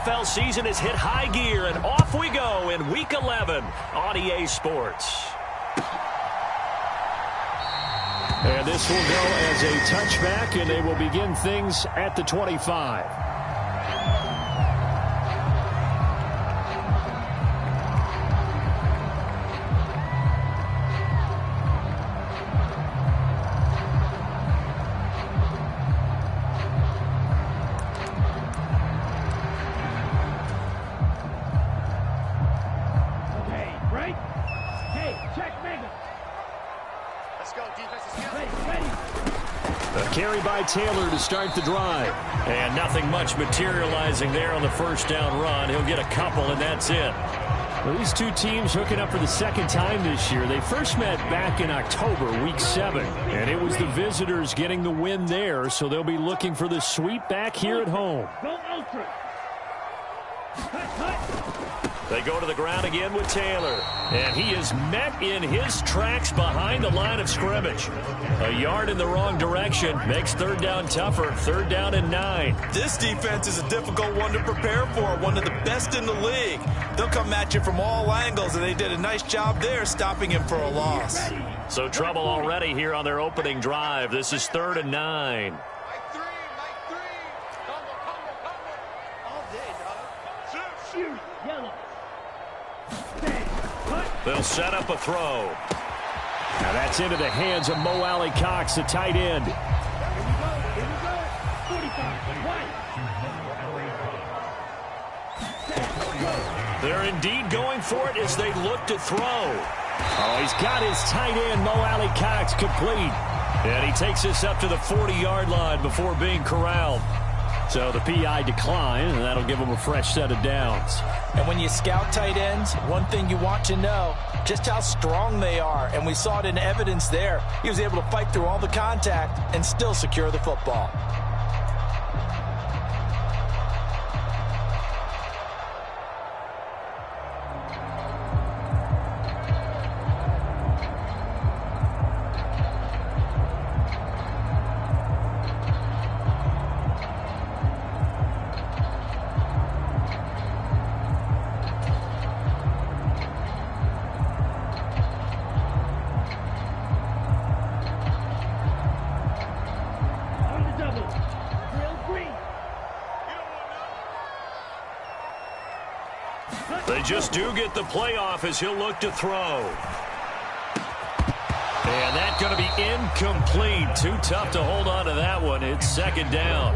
NFL season has hit high gear, and off we go in Week 11 on EA Sports. And this will go as a touchback, and they will begin things at the 25. Carry by Taylor to start the drive. And nothing much materializing there on the first down run. He'll get a couple, and that's it. Well, these two teams hooking up for the second time this year. They first met back in October, Week 7. And it was the visitors getting the win there, so they'll be looking for the sweep back here at home. They go to the ground again with Taylor. And he is met in his tracks behind the line of scrimmage. A yard in the wrong direction makes third down tougher. Third down and 9. This defense is a difficult one to prepare for. One of the best in the league. They'll come at you from all angles, and they did a nice job there stopping him for a loss. So trouble already here on their opening drive. This is third and 9. They'll set up a throw. Now that's into the hands of Mo Alley-Cox, the tight end. They're indeed going for it as they look to throw. Oh, he's got his tight end, Mo Alley-Cox, complete. And he takes this up to the 40-yard line before being corralled. So the PI decline, and that'll give him a fresh set of downs. And when you scout tight ends, one thing you want to know, just how strong they are. And we saw it in evidence there. He was able to fight through all the contact and still secure the football. They just do get the playoff as he'll look to throw. And that's going to be incomplete. Too tough to hold on to that one. It's second down.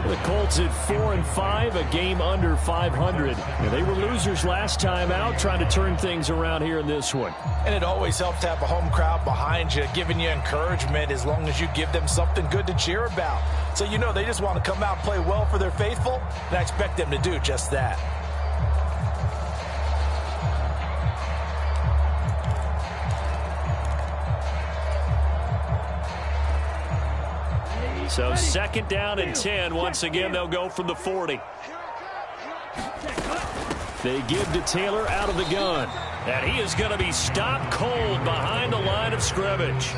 The Colts at 4-5, a game under 500. And they were losers last time out, trying to turn things around here in this one. And it always helps to have a home crowd behind you, giving you encouragement as long as you give them something good to cheer about. So you know they just want to come out and play well for their faithful, and I expect them to do just that. So second down and 10. Once again, they'll go from the 40. They give to Taylor out of the gun. And he is going to be stopped cold behind the line of scrimmage.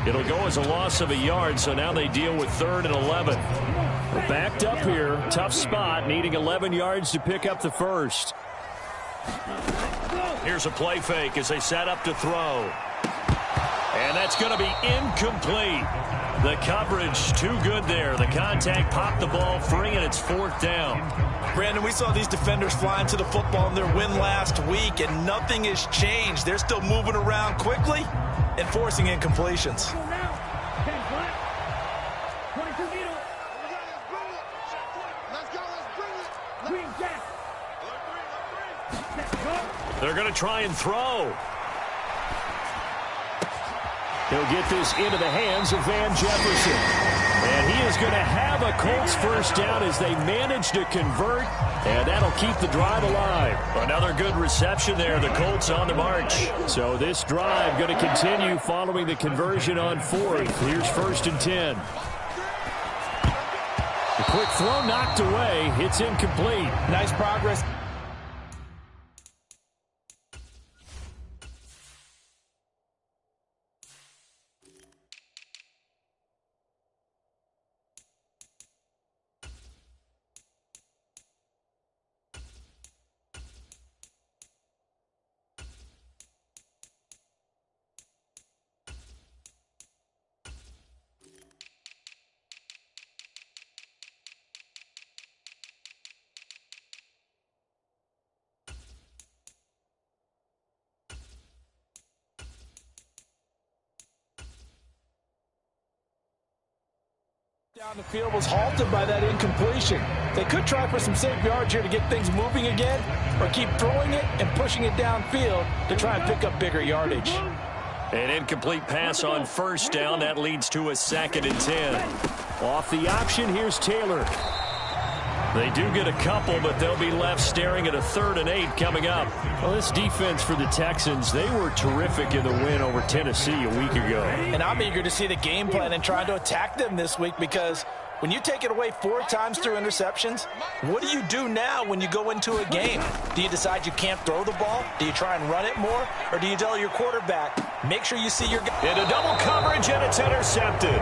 It'll go as a loss of a yard, so now they deal with third and 11. We're backed up here. Tough spot, needing 11 yards to pick up the first. Here's a play fake as they set up to throw. And that's going to be incomplete. The coverage too good there. The contact popped the ball free, and it's fourth down. Brandon, we saw these defenders flying to the football in their win last week, and nothing has changed. They're still moving around quickly and forcing incompletions. They're going to try and throw. He'll get this into the hands of Van Jefferson. And he is going to have a Colts first down as they manage to convert, and that'll keep the drive alive. Another good reception there. The Colts on the march. So this drive going to continue following the conversion on fourth. Here's first and 10. The quick throw knocked away. It's incomplete. Nice progress. Down the field was halted by that incompletion. They could try for some safe yards here to get things moving again, or keep throwing it and pushing it downfield to try and pick up bigger yardage. An incomplete pass on first down. That leads to a 2nd and 10. Off the option, here's Taylor. They do get a couple, but they'll be left staring at a 3rd and 8 coming up. Well, this defense for the Texans, they were terrific in the win over Tennessee a week ago. And I'm eager to see the game plan and trying to attack them this week, because when you take it away 4 times through interceptions, what do you do now when you go into a game? Do you decide you can't throw the ball? Do you try and run it more? Or do you tell your quarterback, make sure you see your guy? Into double coverage, and it's intercepted.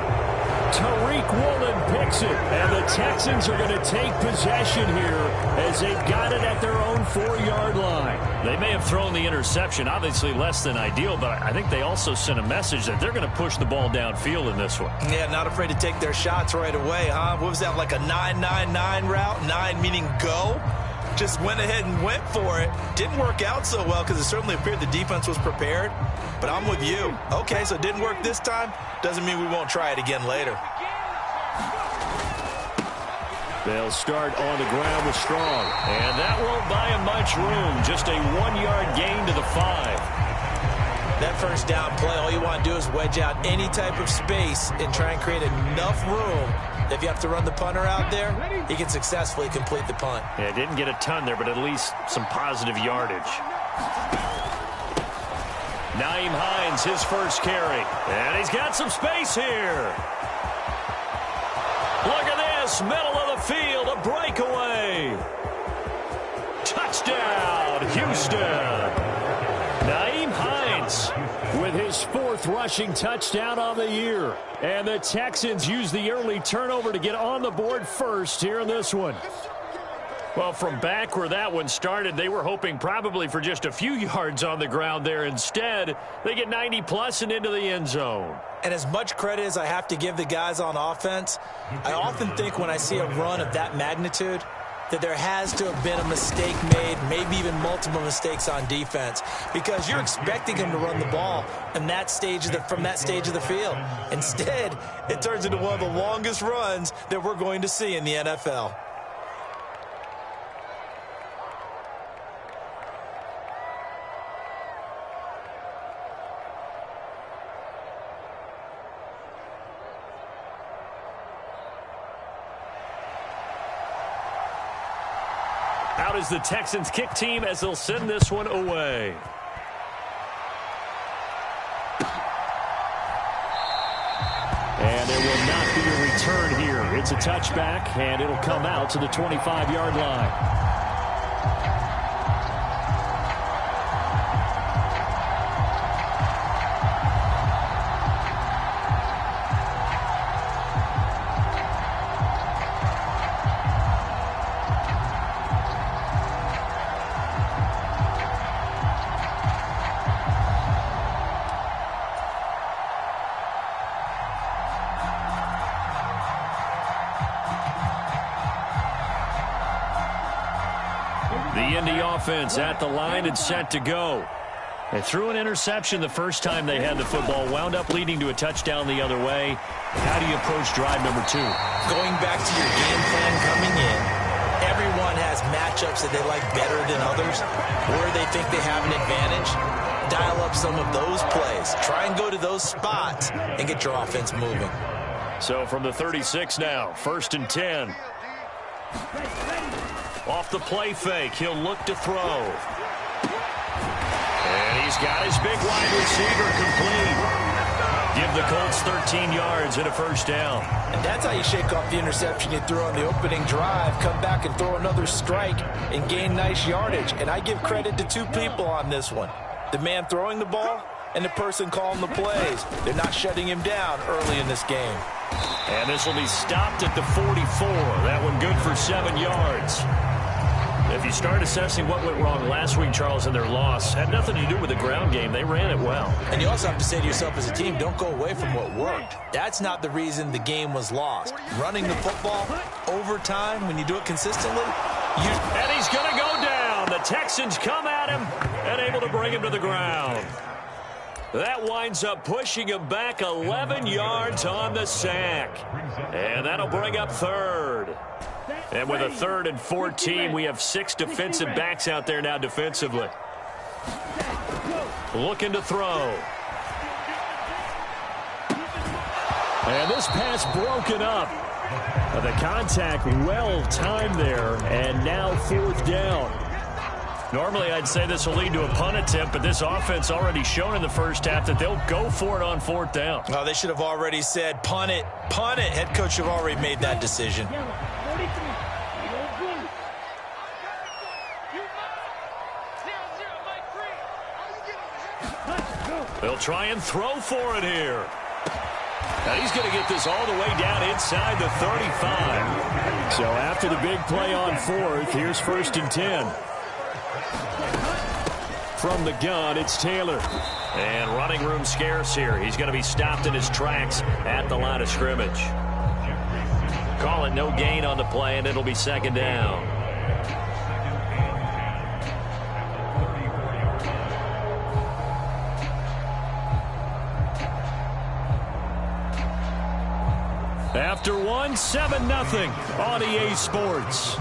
Tariq Woolen picks it, and the Texans are going to take possession here as they've got it at their own 4-yard line. They may have thrown the interception, obviously less than ideal, but I think they also sent a message that they're going to push the ball downfield in this one. Yeah, not afraid to take their shots right away, huh? What was that, like a 9-9-9 route? 9 meaning go? Just went ahead and went for it. Didn't work out so well because it certainly appeared the defense was prepared. But I'm with you. Okay, so it didn't work this time. Doesn't mean we won't try it again later. They'll start on the ground with Strong. And that won't buy him much room. Just a 1-yard gain to the 5. That first down play, all you want to do is wedge out any type of space and try and create enough room. If you have to run the punter out there, he can successfully complete the punt. Yeah, didn't get a ton there, but at least some positive yardage. Nyheim Hines, his first carry. And he's got some space here. Look at this, middle of the field, a breakaway. Touchdown, Houston. Nyheim Hines with his 4th rushing touchdown on the year. And the Texans use the early turnover to get on the board first here in this one. Well, from back where that one started, they were hoping probably for just a few yards on the ground there. Instead, they get 90-plus and into the end zone. And as much credit as I have to give the guys on offense, I often think when I see a run of that magnitude that there has to have been a mistake made, maybe even multiple mistakes on defense, because you're expecting him to run the ball in that stage of from that stage of the field. Instead, it turns into one of the longest runs that we're going to see in the NFL. Out is the Texans kick team as they'll send this one away. And there will not be a return here. It's a touchback, and it'll come out to the 25-yard line. The Indy offense at the line and set to go. They threw an interception the first time they had the football, wound up leading to a touchdown the other way. How do you approach drive number 2? Going back to your game plan coming in, everyone has matchups that they like better than others, where they think they have an advantage. Dial up some of those plays. Try and go to those spots and get your offense moving. So from the 36 now, 1st and 10. Off the play fake, he'll look to throw. And he's got his big wide receiver complete. Give the Colts 13 yards and a first down. And that's how you shake off the interception you threw on the opening drive, come back and throw another strike and gain nice yardage. And I give credit to 2 people on this one. The man throwing the ball and the person calling the plays. They're not shutting him down early in this game. And this will be stopped at the 44. That one good for 7 yards. If you start assessing what went wrong last week, Charles, in their loss, had nothing to do with the ground game. They ran it well. And you also have to say to yourself as a team, don't go away from what worked. That's not the reason the game was lost. Running the football overtime, when you do it consistently, and he's going to go down. The Texans come at him and able to bring him to the ground. That winds up pushing him back 11 yards on the sack. And that'll bring up third. And with a 3rd and 14, we have 6 defensive backs out there now defensively. Looking to throw. And this pass broken up. The contact well timed there, and now 4th down. Normally, I'd say this will lead to a punt attempt, but this offense already shown in the first half that they'll go for it on 4th down. Oh, they should have already said, punt it, punt it. Head coach should have already made that decision. They'll try and throw for it here. Now he's going to get this all the way down inside the 35. So after the big play on 4th, here's 1st and 10. From the gun, it's Taylor. And running room scarce here. He's going to be stopped in his tracks at the line of scrimmage. Call it no gain on the play, and it'll be 2nd down. After 1, 7-0 on EA Sports.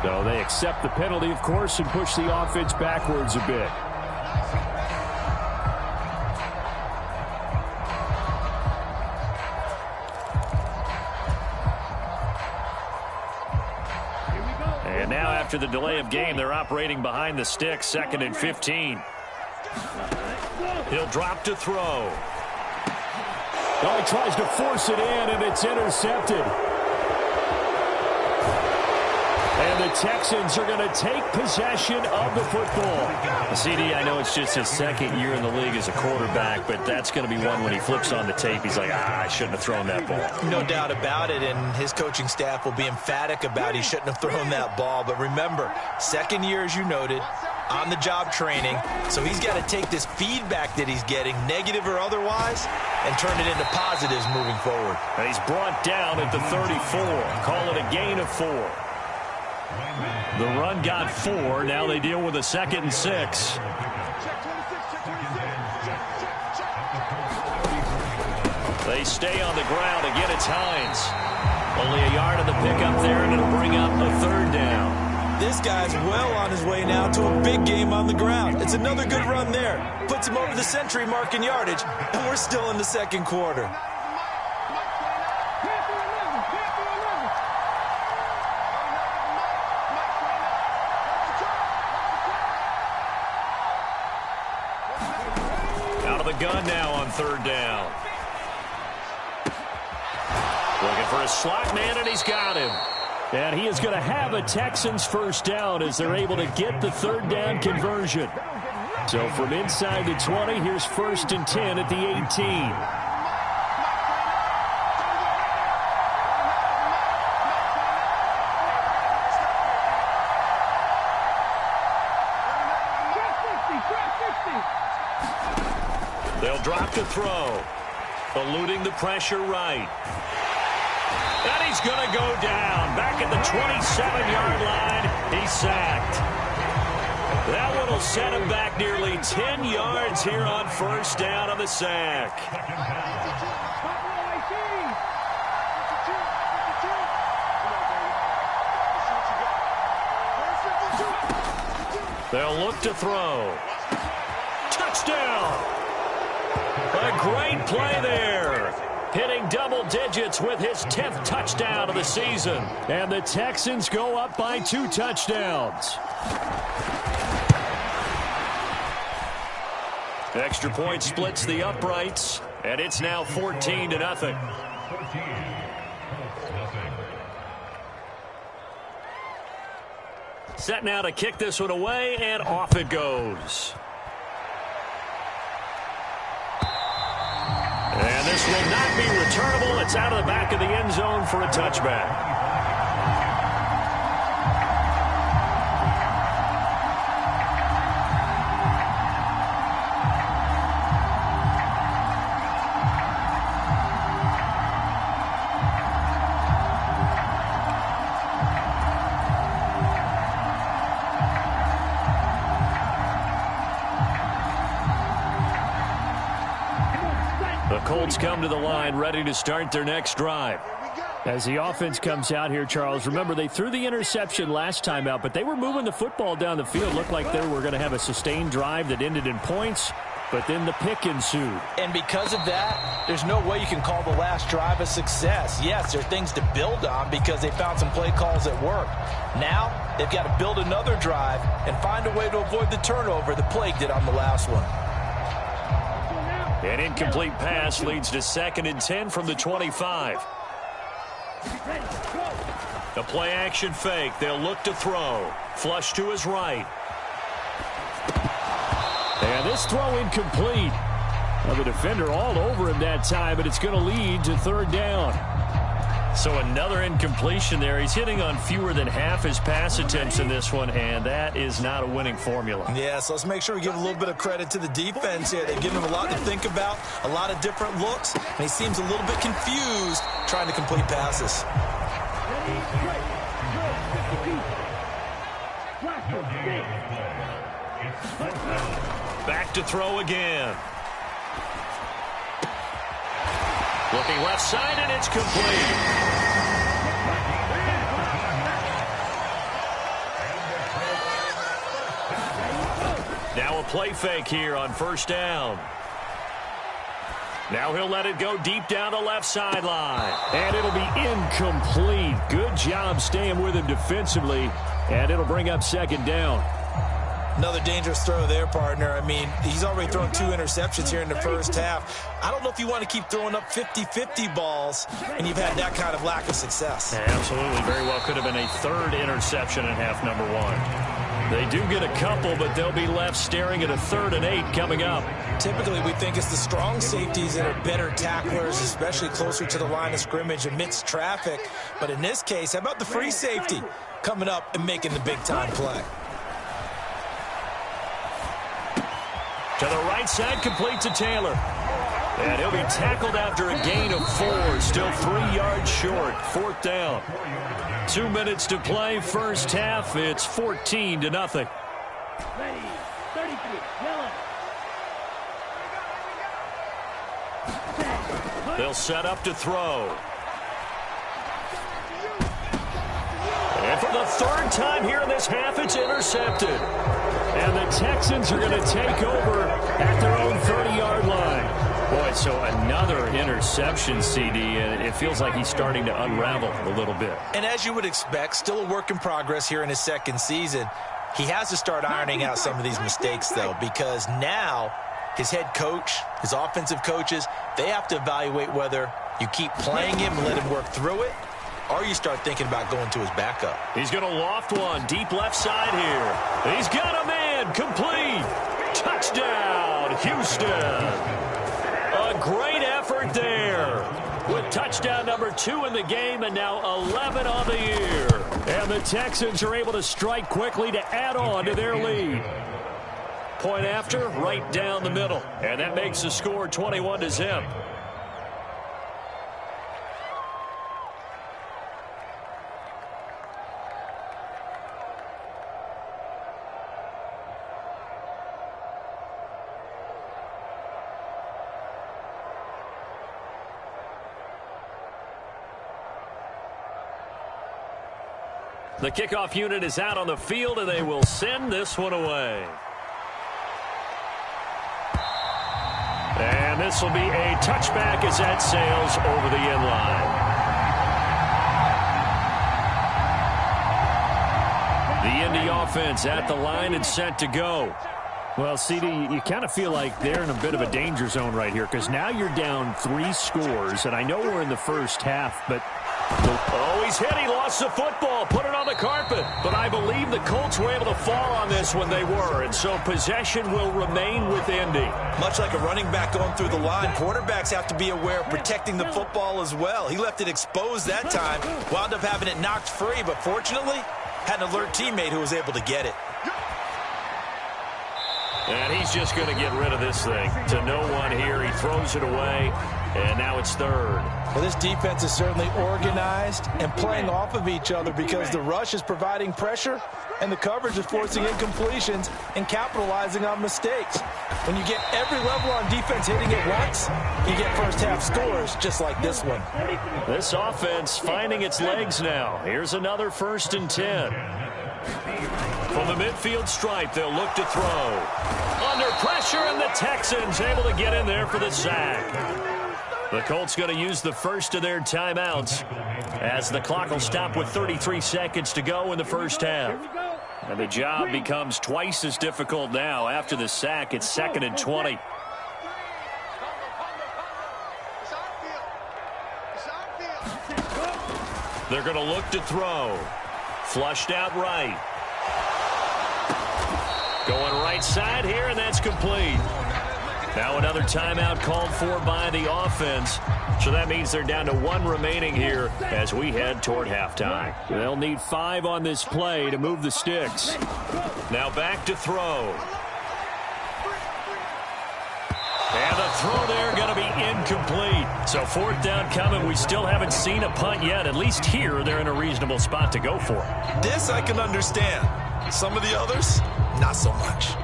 So they accept the penalty, of course, and push the offense backwards a bit. And now after the delay of game, they're operating behind the sticks, 2nd and 15. He'll drop to throw. Oh, he tries to force it in, and it's intercepted. And the Texans are going to take possession of the football. CD, I know it's just his 2nd year in the league as a quarterback, but that's going to be one when he flips on the tape. He's like, I shouldn't have thrown that ball. No doubt about it, and his coaching staff will be emphatic about he shouldn't have thrown that ball. But remember, 2nd year, as you noted, on-the-job training. So he's got to take this feedback that he's getting, negative or otherwise, and turn it into positives moving forward. And he's brought down at the 34. Call it a gain of 4. The run got 4. Now they deal with a 2nd and 6. They stay on the ground. Again, it's Hines. Only a yard of the pickup there, and it'll bring up a 3rd down. This guy's well on his way now to a big game on the ground. It's another good run there. Puts him over the century mark in yardage, and we're still in the 2nd quarter. Gun now on 3rd down. Looking for a slot man, and he's got him. And he is going to have a Texans 1st down as they're able to get the 3rd down conversion. So from inside the 20, here's 1st and 10 at the 18. They'll drop to throw. Eluding the pressure right. And he's going to go down. Back at the 27-yard line. He's sacked. That one will set him back nearly 10 yards here on 1st down on the sack. They'll look to throw. Touchdown! A great play there. Hitting double digits with his 10th touchdown of the season. And the Texans go up by 2 touchdowns. Extra point splits the uprights. And it's now 14-0. Set now to kick this one away, and off it goes. And this will not be returnable. It's out of the back of the end zone for a touchback. Colts come to the line, ready to start their next drive. As the offense comes out here, Charles, remember they threw the interception last time out, but they were moving the football down the field. Looked like they were going to have a sustained drive that ended in points, but then the pick ensued. And because of that, there's no way you can call the last drive a success. Yes, there are things to build on because they found some play calls that worked. Now, they've got to build another drive and find a way to avoid the turnover that plagued it on the last one. An incomplete pass leads to 2nd and 10 from the 25. The play-action fake. They'll look to throw. Flush to his right. And this throw incomplete. Well, the defender all over him that time, but it's going to lead to 3rd down. So another incompletion there. He's hitting on fewer than half his pass attempts in this one, and that is not a winning formula. Yeah, so let's make sure we give a little bit of credit to the defense here. They've given him a lot to think about, a lot of different looks, and he seems a little bit confused trying to complete passes. Back to throw again. Looking left side, and it's complete. Now a play fake here on 1st down. Now he'll let it go deep down the left sideline. And it'll be incomplete. Good job staying with him defensively, and it'll bring up 2nd down. Another dangerous throw there, partner. I mean, he's already thrown 2 interceptions here in the first half. I don't know if you want to keep throwing up 50-50 balls, and you've had that kind of lack of success. Yeah, absolutely. Very well could have been a 3rd interception in half number 1. They do get a couple, but they'll be left staring at a 3rd and 8 coming up. Typically, we think it's the strong safeties that are better tacklers, especially closer to the line of scrimmage amidst traffic. But in this case, how about the free safety coming up and making the big-time play? To the right side, complete to Taylor. And he'll be tackled after a gain of 4. Still 3 yards short. 4th down. 2 minutes to play. First half. It's 14-0. Ready. 33. Yellow. They'll set up to throw. And for the 3rd time here in this half, it's intercepted. And the Texans are going to take over at their own 30-yard line. Boy, so another interception, CD, and it feels like he's starting to unravel a little bit. And as you would expect, still a work in progress here in his 2nd season. He has to start ironing out some of these mistakes, though, because now his head coach, his offensive coaches, they have to evaluate whether you keep playing him and let him work through it, or you start thinking about going to his backup. He's going to loft one deep left side here. He's got a man. Complete. Touchdown, Houston. A great effort there. With touchdown number 2 in the game and now 11 on the year. And the Texans are able to strike quickly to add on to their lead. Point after, right down the middle. And that makes the score 21-0. The kickoff unit is out on the field, and they will send this one away. And this will be a touchback as that sails over the end line. The Indy offense at the line and set to go. Well, CD, you kind of feel like they're in a bit of a danger zone right here because now you're down 3 scores, and I know we're in the first half, but... Oh, he's hit. He lost the football. Put it on the carpet. But I believe the Colts were able to fall on this when they were, and so possession will remain with Indy. Much like a running back going through the line, quarterbacks have to be aware of protecting the football as well. He left it exposed that time, wound up having it knocked free, but fortunately had an alert teammate who was able to get it. And he's just going to get rid of this thing. To no one here. He throws it away, and now it's third. Well, this defense is certainly organized and playing off of each other because the rush is providing pressure and the coverage is forcing incompletions and capitalizing on mistakes. When you get every level on defense hitting it once, you get first-half scores just like this one. This offense finding its legs now. Here's another 1st and 10. From the midfield stripe, they'll look to throw. Under pressure, and the Texans able to get in there for the sack. The Colts going to use the first of their timeouts as the clock will stop with 33 seconds to go in the first half. And the job becomes twice as difficult now. After the sack, it's 2nd and 20. They're going to look to throw. Flushed out right. Going right side here, and that's complete. Now another timeout called for by the offense. So that means they're down to 1 remaining here as we head toward halftime. They'll need 5 on this play to move the sticks. Now back to throw. And the throw there going to be incomplete. So 4th down coming. We still haven't seen a punt yet. At least here, they're in a reasonable spot to go for it. This I can understand. Some of the others, not so much.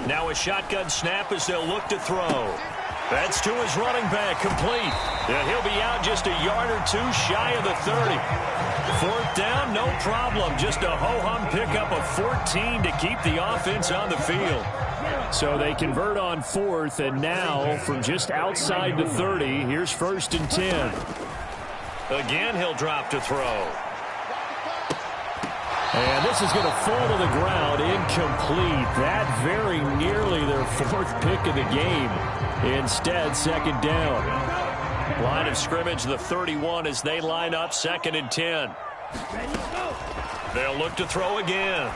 Now a shotgun snap as they'll look to throw. That's to his running back, complete. And he'll be out just a yard or 2 shy of the 30. 4th down, no problem. Just a ho-hum pickup of 14 to keep the offense on the field. So they convert on 4th, and now from just outside the 30, here's 1st and 10. Again, he'll drop to throw. And this is going to fall to the ground, incomplete. That very nearly their 4th pick of the game. Instead, 2nd down. Line of scrimmage, the 31 as they line up, 2nd and 10. They'll look to throw again.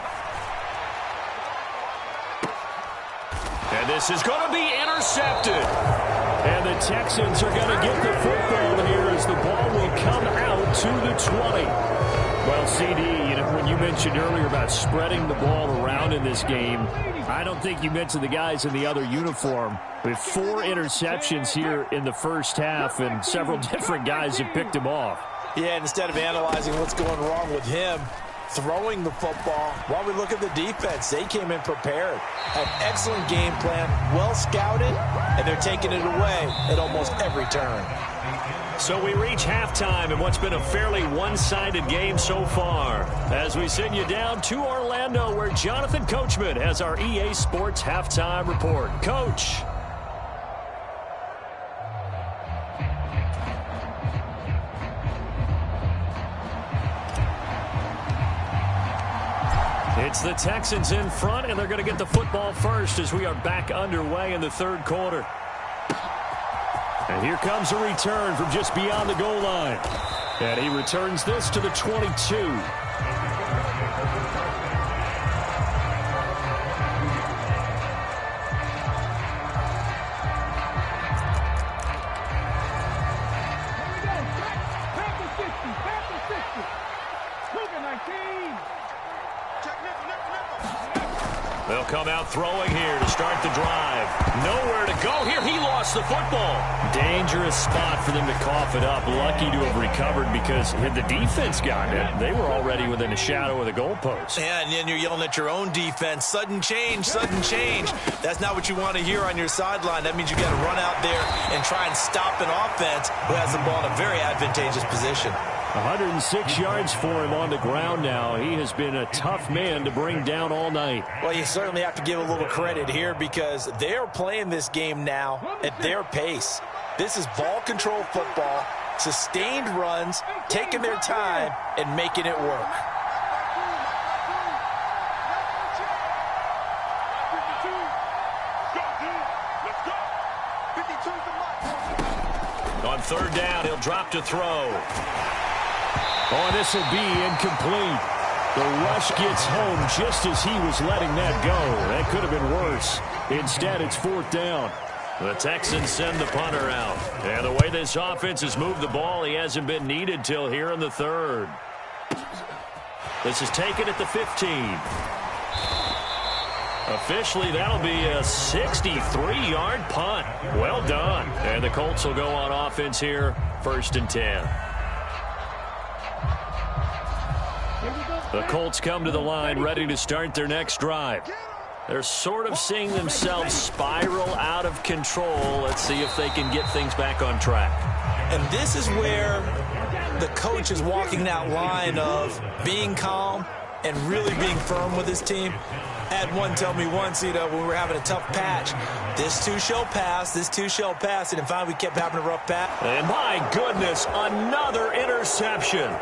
And this is going to be intercepted. And the Texans are going to get the football here as the ball will come out to the 20. Well, CD, you know, when you mentioned earlier about spreading the ball around in this game, I don't think you mentioned the guys in the other uniform. With 4 interceptions here in the first half, and several different guys have picked him off. Yeah, and instead of analyzing what's going wrong with him, throwing the football, while we look at the defense, they came in prepared. Had excellent game plan, well scouted, and they're taking it away at almost every turn. So we reach halftime in what's been a fairly one-sided game so far. As we send you down to Orlando, where Jonathan Coachman has our EA Sports Halftime Report. Coach. It's the Texans in front, and they're going to get the football first as we are back underway in the 3rd quarter. And here comes a return from just beyond the goal line. And he returns this to the 22. They'll come out throwing here to start the drive. Nowhere to go here. He lost the football. Dangerous spot for them to cough it up. Lucky to have recovered because had the defense gotten it, they were already within a shadow of the goalpost. Yeah, and then you're yelling at your own defense. Sudden change, sudden change. That's not what you want to hear on your sideline. That means you got to run out there and try and stop an offense who has the ball in a very advantageous position. 106 yards for him on the ground now. He has been a tough man to bring down all night. Well, you certainly have to give a little credit here because they're playing this game now at their pace. This is ball control football. Sustained runs, taking their time, and making it work. On third down, he'll drop to throw. Oh, this will be incomplete. The rush gets home just as he was letting that go. That could have been worse. Instead, it's fourth down. The Texans send the punter out. And the way this offense has moved the ball, he hasn't been needed till here in the third. This is taken at the 15. Officially, that'll be a 63-yard punt. Well done. And the Colts will go on offense here, 1st and 10. The Colts come to the line ready to start their next drive. They're sort of seeing themselves spiral out of control. Let's see if they can get things back on track. And this is where the coach is walking that line of being calm and really being firm with his team. I had one tell me once, when we were having a tough patch, this too shall pass, this too shall pass, and finally we kept having a rough patch. And my goodness, another interception.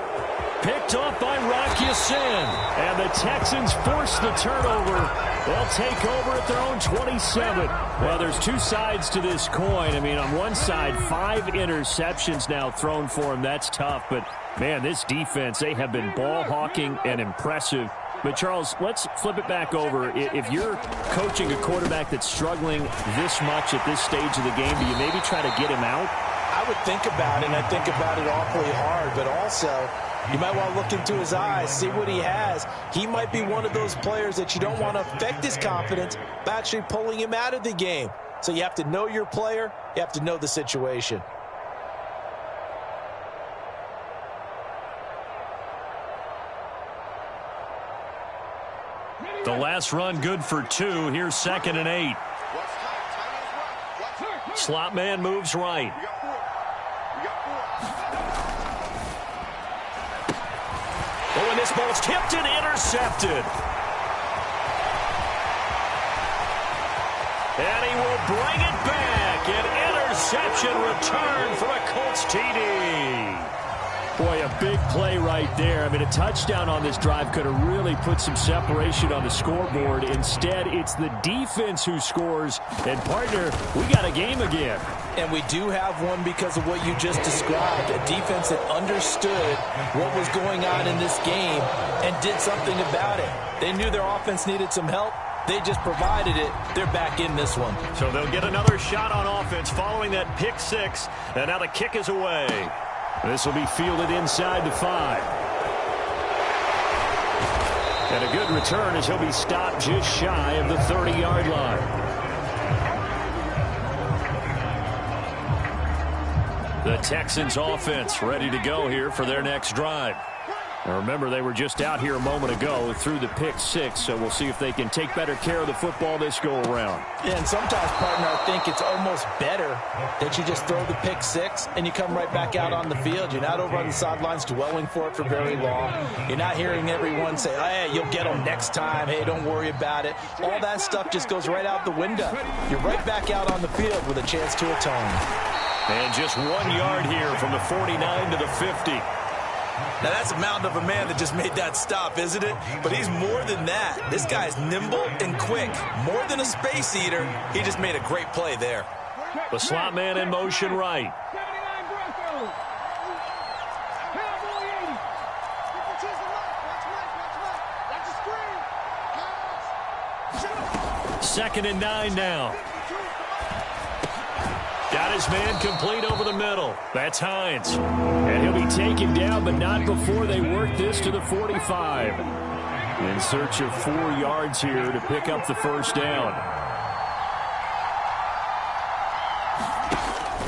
Picked off by Rock Ya-Sin. And the Texans force the turnover. They'll take over at their own 27. Well, there's two sides to this coin. I mean, on one side, 5 interceptions now thrown for him. That's tough. But, man, this defense, they have been ball hawking and impressive. But, Charles, let's flip it back over. If you're coaching a quarterback that's struggling this much at this stage of the game, do you maybe try to get him out? I would think about it, and I think about it awfully hard. But also, you might want to look into his eyes, see what he has. He might be one of those players that you don't want to affect his confidence by actually pulling him out of the game. So you have to know your player. You have to know the situation. The last run good for 2. Here's 2nd and 8. Slot man moves right. Oh, and this ball's tipped and intercepted. And he will bring it back. An interception return for a Colts TD. Boy, a big play right there. I mean, a touchdown on this drive could have really put some separation on the scoreboard. Instead, it's the defense who scores. And, partner, we got a game again. And we do have one because of what you just described, a defense that understood what was going on in this game and did something about it. They knew their offense needed some help. They just provided it. They're back in this one. So they'll get another shot on offense following that pick 6. And now the kick is away. This will be fielded inside the 5. And a good return as he'll be stopped just shy of the 30-yard line. The Texans offense ready to go here for their next drive. Now remember, they were just out here a moment ago through the pick 6, so we'll see if they can take better care of the football this go-around. Yeah, and sometimes, partner, I think it's almost better that you just throw the pick 6 and you come right back out on the field. You're not over on the sidelines dwelling for it for very long. You're not hearing everyone say, oh, hey, you'll get them next time. Hey, don't worry about it. All that stuff just goes right out the window. You're right back out on the field with a chance to atone. And just 1 yard here from the 49 to the 50. Now, that's a mountain of a man that just made that stop, isn't it? But he's more than that. This guy's nimble and quick. More than a space eater. He just made a great play there. The slot man in motion right. 2nd and 9 now. Got his man complete over the middle. That's Hines. And he'll be taken down, but not before they work this to the 45. In search of 4 yards here to pick up the first down.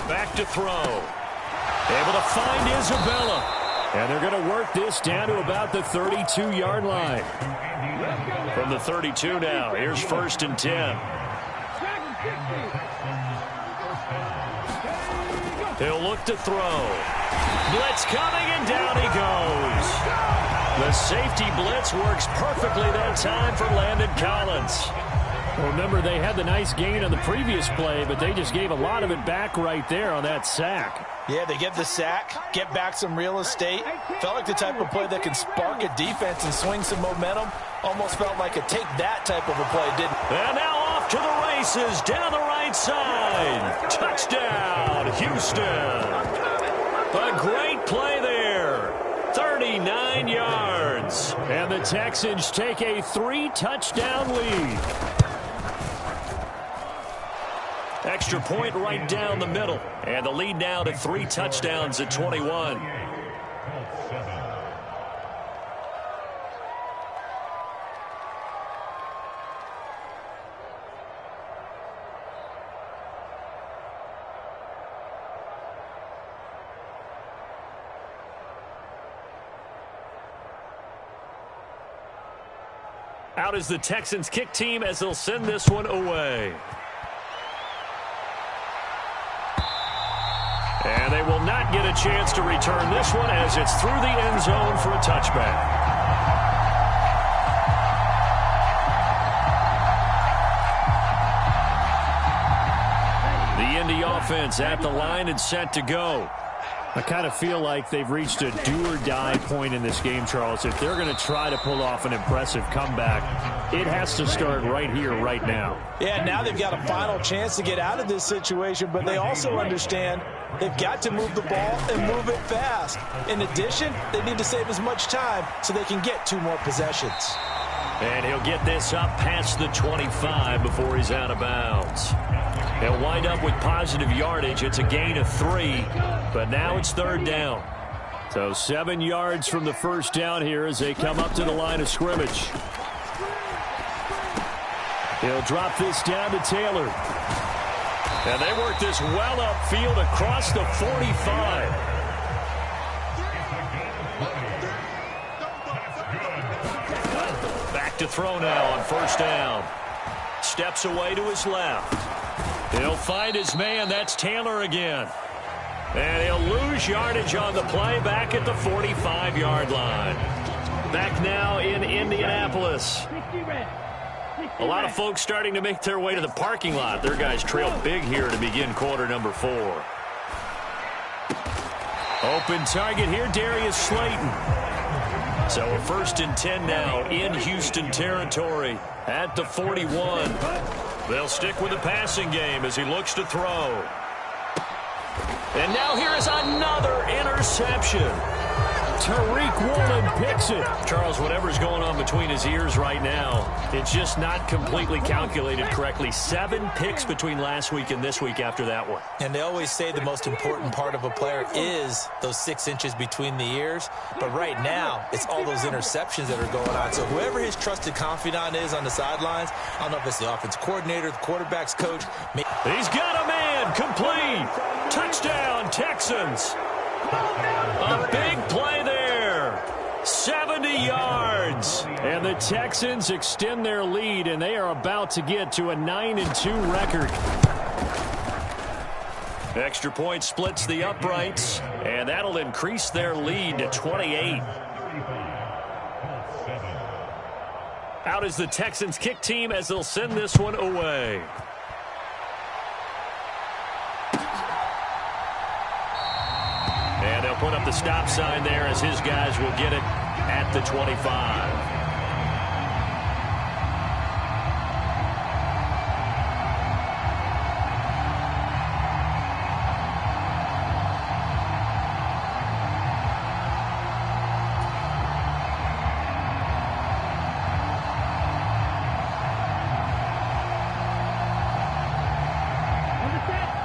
Back to throw. Able to find Isabella. And they're going to work this down to about the 32-yard line. From the 32 now, here's 1st and 10. He'll look to throw. Blitz coming, and down he goes. The safety blitz works perfectly that time for Landon Collins. Well, remember, they had the nice gain on the previous play, but they just gave a lot of it back right there on that sack. Yeah, they get the sack, get back some real estate. Felt like the type of play that can spark a defense and swing some momentum. Almost felt like a take that type of a play, didn't it? And now off to the races down the right side. Touchdown, Houston. A great play there. 39 yards. And the Texans take a 3-touchdown lead. Extra point right down the middle. And the lead now to 3 touchdowns at 21. Out is the Texans kick team as they'll send this one away. And they will not get a chance to return this one as it's through the end zone for a touchback. The Indy offense at the line and set to go. I kind of feel like they've reached a do-or-die point in this game, Charles. If they're going to try to pull off an impressive comeback, it has to start right here, right now. Yeah, now they've got a final chance to get out of this situation, but they also understand they've got to move the ball and move it fast. In addition, they need to save as much time so they can get 2 more possessions. And he'll get this up past the 25 before he's out of bounds. He'll wind up with positive yardage. It's a gain of 3, but now it's 3rd down. So 7 yards from the first down here as they come up to the line of scrimmage. He'll drop this down to Taylor. And they work this well upfield across the 45. Back to throw now on 1st down. Steps away to his left. He'll find his man. That's Taylor again. And he'll lose yardage on the play back at the 45-yard line. Back now in Indianapolis. A lot of folks starting to make their way to the parking lot. Their guys trail big here to begin quarter number 4. Open target here, Darius Slayton. So a 1st and 10 now in Houston territory at the 41. They'll stick with the passing game as he looks to throw. And now here is another interception. Tariq Woolen picks it. Charles, whatever's going on between his ears right now, it's just not completely calculated correctly. 7 picks between last week and this week after that one. And they always say the most important part of a player is those 6 inches between the ears. But right now, it's all those interceptions that are going on. So whoever his trusted confidant is on the sidelines, I don't know if it's the offense coordinator, the quarterback's coach. He's got a man, complete. Touchdown, Texans. A big play there. 70 yards. And the Texans extend their lead, and they are about to get to a 9-2 record. Extra point splits the uprights, and that'll increase their lead to 28. Out is the Texans kick team as they'll send this one away. And they'll put up the stop sign there as his guys will get it at the 25.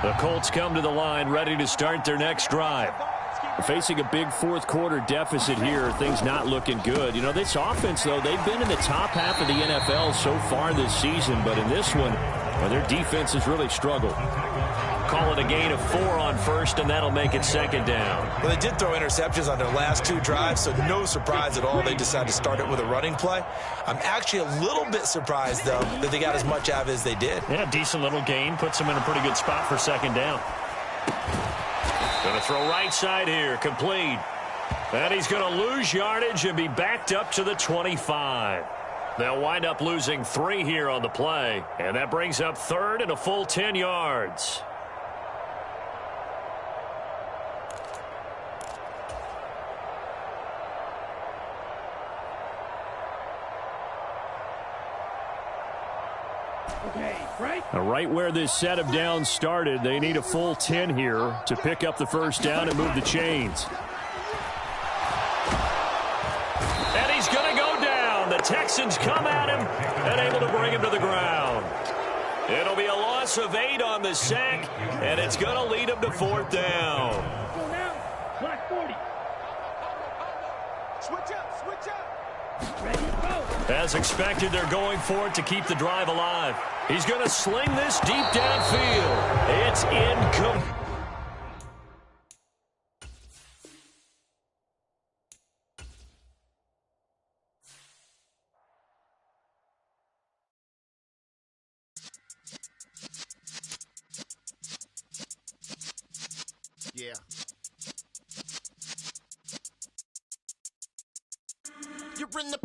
The Colts come to the line ready to start their next drive. Facing a big 4th quarter deficit here, things not looking good. You know, this offense, though, they've been in the top half of the NFL so far this season, but in this one, well, their defense has really struggled. Call it a gain of 4 on 1st, and that'll make it 2nd down. Well, they did throw interceptions on their last 2 drives, so no surprise at all they decided to start it with a running play. I'm actually a little bit surprised, though, that they got as much out of it as they did. Yeah, decent little gain. Puts them in a pretty good spot for 2nd down. Going to throw right side here, complete. And he's going to lose yardage and be backed up to the 25. They'll wind up losing 3 here on the play, and that brings up 3rd and a full 10 yards. Okay, break. Right where this set of downs started, they need a full 10 here to pick up the first down and move the chains. And he's going to go down. The Texans come at him and able to bring him to the ground. It'll be a loss of 8 on the sack, and it's going to lead him to 4th down. Go now. Clock 40. Switch up. Ready, go. As expected, they're going for it to keep the drive alive. He's going to sling this deep downfield. It's incomplete. Yeah. You're in the